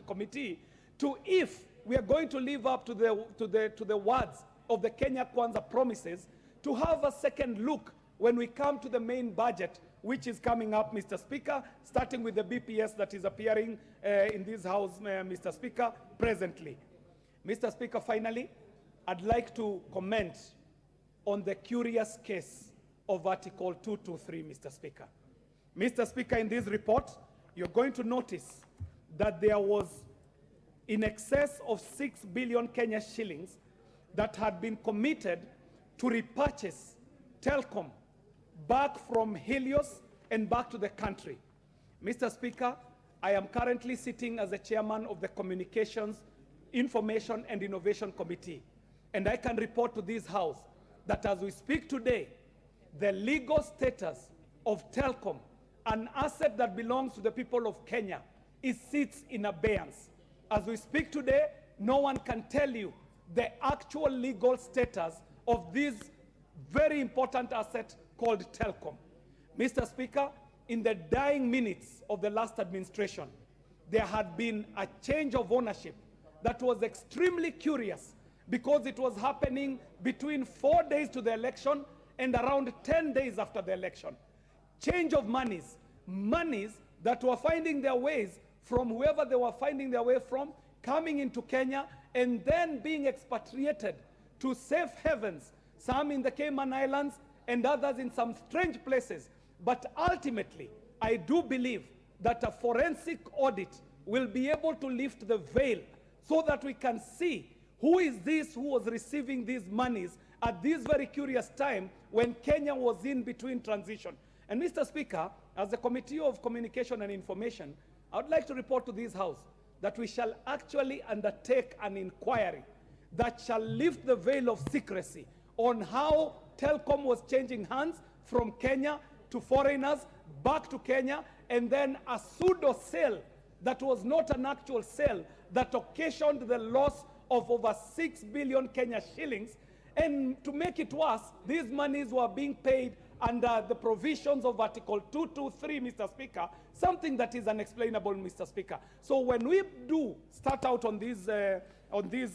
committee to if we are going to live up to the words of the Kenya Kwanza promises, to have a second look when we come to the main budget, which is coming up, Mr. Speaker, starting with the BPS that is appearing in this House, Mr. Speaker, presently. Mr. Speaker, finally, I'd like to comment on the curious case of Article 223, Mr. Speaker. Mr. Speaker, in this report, you're going to notice that there was in excess of 6 billion Kenya shillings that had been committed to repurchase Telkomm back from Helios and back to the country. Mr. Speaker, I am currently sitting as the chairman of the Communications, Information and Innovation Committee, and I can report to this House that as we speak today, the legal status of Telkomm, an asset that belongs to the people of Kenya, sits in abeyance. As we speak today, no one can tell you the actual legal status of this very important asset called Telkomm. Mr. Speaker, in the dying minutes of the last administration, there had been a change of ownership that was extremely curious because it was happening between 4 days to the election and around 10 days after the election. Change of monies that were finding their ways from whoever they were finding their way from, coming into Kenya and then being expatriated to safe havens, some in the Cayman Islands and others in some strange places. But ultimately, I do believe that a forensic audit will be able to lift the veil so that we can see who is this who was receiving these monies at this very curious time when Kenya was in between transition. And Mr. Speaker, as the Committee of Communication and Information, I would like to report to this House that we shall actually undertake an inquiry that shall lift the veil of secrecy on how Telkomm was changing hands from Kenya to foreigners, back to Kenya, and then a pseudo sale that was not an actual sale that occasioned the loss of over 6 billion Kenya shillings. And to make it worse, these monies were being paid under the provisions of Article 223, Mr. Speaker, something that is unexplainable, Mr. Speaker. So when we do start out on this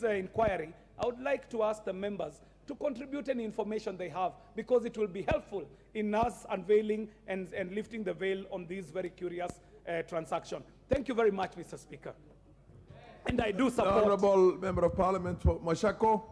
inquiry, I would like to ask the members to contribute any information they have, because it will be helpful in us unveiling and lifting the veil on this very curious transaction. Thank you very much, Mr. Speaker. And I do support... The Honourable Member of Parliament for Mashako.